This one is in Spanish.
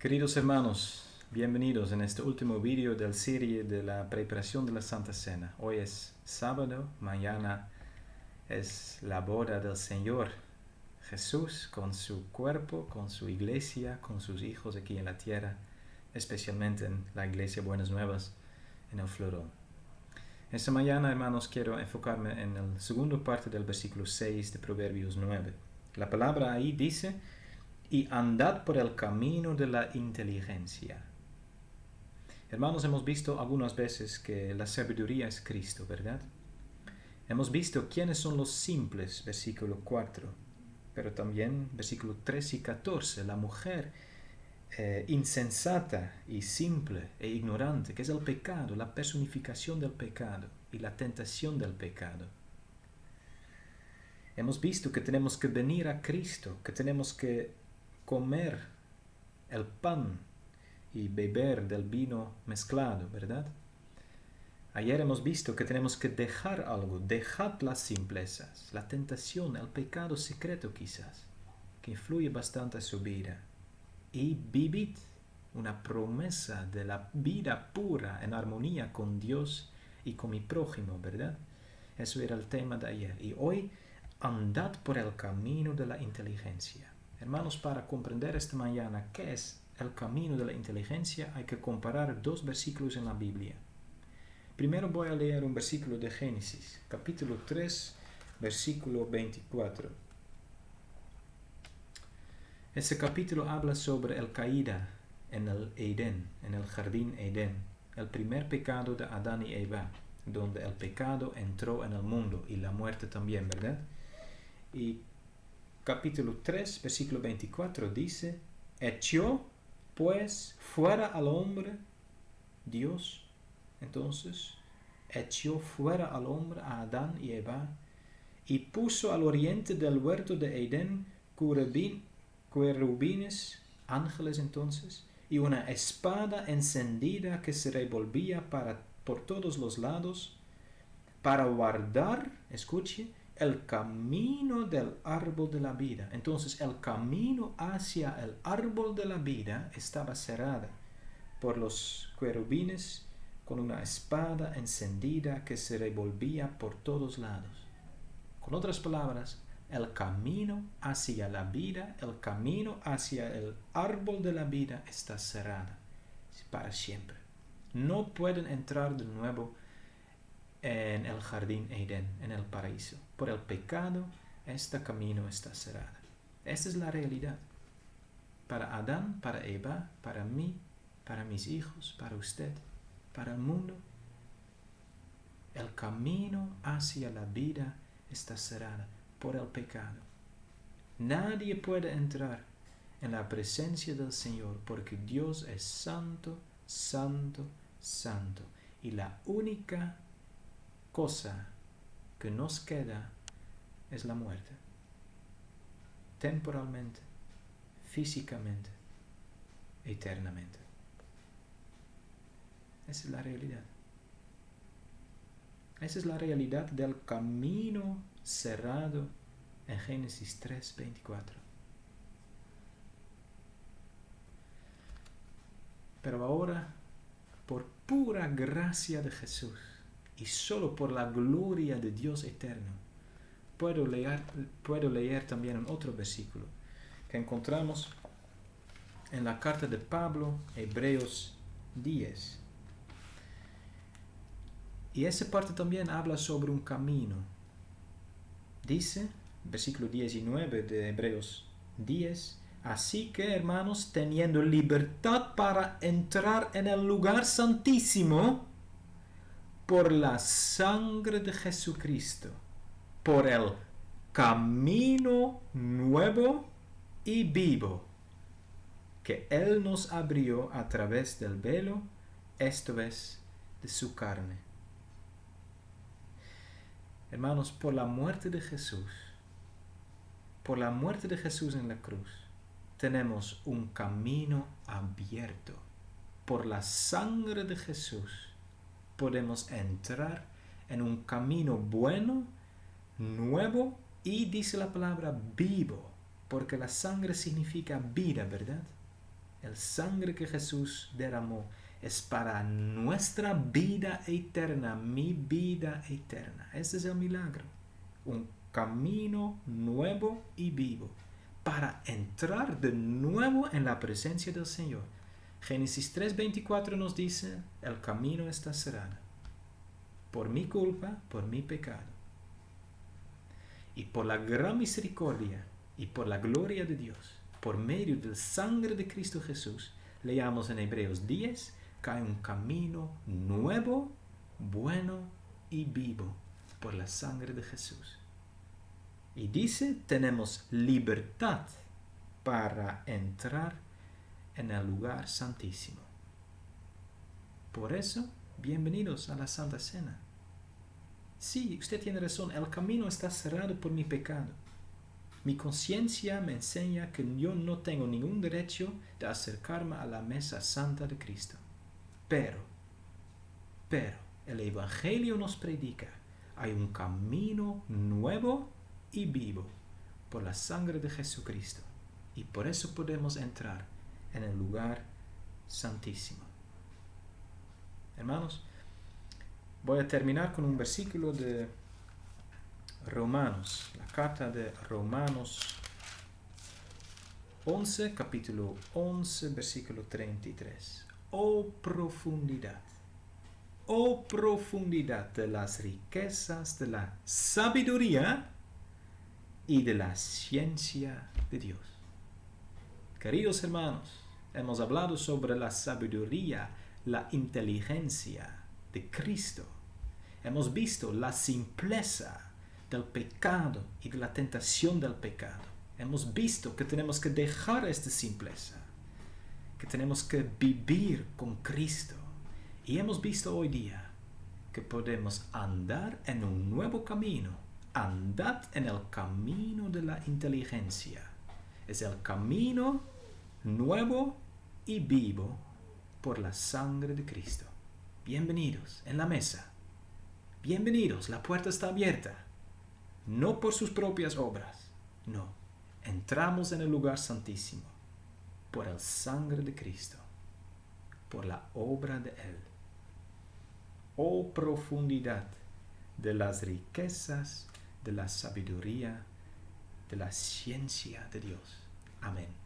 Queridos hermanos, bienvenidos en este último vídeo de la serie de la preparación de la Santa Cena. Hoy es sábado, mañana es la boda del Señor Jesús con su cuerpo, con su iglesia, con sus hijos aquí en la tierra, especialmente en la iglesia Buenas Nuevas en el Florón. Esta mañana, hermanos, quiero enfocarme en la segunda parte del versículo 6 de Proverbios 9. La palabra ahí dice: y andad por el camino de la inteligencia. Hermanos, hemos visto algunas veces que la sabiduría es Cristo, ¿verdad? Hemos visto quiénes son los simples, versículo 4, pero también versículo 13 y 14, la mujer insensata y simple e ignorante, que es el pecado, la personificación del pecado y la tentación del pecado. Hemos visto que tenemos que venir a Cristo, que tenemos que comer el pan y beber del vino mezclado, ¿verdad? Ayer hemos visto que tenemos que dejar algo, dejad las simplezas, la tentación, el pecado secreto quizás, que influye bastante en su vida, y vivid una promesa de la vida pura en armonía con Dios y con mi prójimo, ¿verdad? Eso era el tema de ayer. Y hoy, andad por el camino de la inteligencia. Hermanos, para comprender esta mañana qué es el camino de la inteligencia, hay que comparar dos versículos en la Biblia. Primero voy a leer un versículo de Génesis, capítulo 3, versículo 24. Ese capítulo habla sobre el caída en el Edén, en el jardín Edén, el primer pecado de Adán y Eva, donde el pecado entró en el mundo y la muerte también, ¿verdad? Y capítulo 3, versículo 24 dice: echó pues fuera al hombre, Dios, entonces, echó fuera al hombre, a Adán y Eva, y puso al oriente del huerto de Edén querubines, ángeles entonces, y una espada encendida que se revolvía por todos los lados, para guardar, escuche, el camino del árbol de la vida. Entonces el camino hacia el árbol de la vida estaba cerrada por los querubines con una espada encendida que se revolvía por todos lados. Con otras palabras, el camino hacia la vida, el camino hacia el árbol de la vida está cerrada para siempre. No pueden entrar de nuevo en el jardín Edén, en el paraíso. Por el pecado, este camino está cerrado. Esta es la realidad. Para Adán, para Eva, para mí, para mis hijos, para usted, para el mundo. El camino hacia la vida está cerrado por el pecado. Nadie puede entrar en la presencia del Señor porque Dios es santo, santo, santo. Y la única cosa que nos queda es la muerte. Temporalmente, físicamente, eternamente. Esa es la realidad. Esa es la realidad del camino cerrado en Génesis 3, 24. Pero ahora, por pura gracia de Jesús y solo por la gloria de Dios eterno, puedo leer también un otro versículo que encontramos en la carta de Pablo, Hebreos 10. Y esa parte también habla sobre un camino. Dice, versículo 19 de Hebreos 10, así que, hermanos, teniendo libertad para entrar en el lugar santísimo por la sangre de Jesucristo, por el camino nuevo y vivo que Él nos abrió a través del velo, esto es, de su carne. Hermanos, por la muerte de Jesús en la cruz, tenemos un camino abierto. Por la sangre de Jesús podemos entrar en un camino bueno, nuevo y, dice la palabra, vivo, porque la sangre significa vida, ¿verdad? El sangre que Jesús derramó es para nuestra vida eterna, mi vida eterna. Ese es el milagro. Un camino nuevo y vivo para entrar de nuevo en la presencia del Señor. Génesis 3:24 nos dice, el camino está cerrado. Por mi culpa, por mi pecado. Y por la gran misericordia y por la gloria de Dios, por medio de la sangre de Cristo Jesús, leamos en Hebreos 10, que hay un camino nuevo, bueno y vivo por la sangre de Jesús. Y dice, tenemos libertad para entrar en el lugar santísimo. Por eso, bienvenidos a la Santa Cena. Sí, usted tiene razón, el camino está cerrado por mi pecado. Mi conciencia me enseña que yo no tengo ningún derecho de acercarme a la mesa santa de Cristo. Pero, el Evangelio nos predica, hay un camino nuevo y vivo por la sangre de Jesucristo. Y por eso podemos entrar en el lugar santísimo. Hermanos, voy a terminar con un versículo de Romanos, la carta de Romanos 11, capítulo 11, versículo 33. Oh profundidad de las riquezas de la sabiduría y de la ciencia de Dios. Queridos hermanos, hemos hablado sobre la sabiduría, la inteligencia de Cristo. Hemos visto la simpleza del pecado y de la tentación del pecado. Hemos visto que tenemos que dejar esta simpleza, que tenemos que vivir con Cristo. Y hemos visto hoy día que podemos andar en un nuevo camino. Andad en el camino de la inteligencia. Es el camino nuevo y vivo por la sangre de Cristo. Bienvenidos en la mesa. Bienvenidos, la puerta está abierta. No por sus propias obras, no. Entramos en el lugar santísimo por la sangre de Cristo, por la obra de Él. Oh profundidad de las riquezas, de la sabiduría, de la ciencia de Dios. Amén.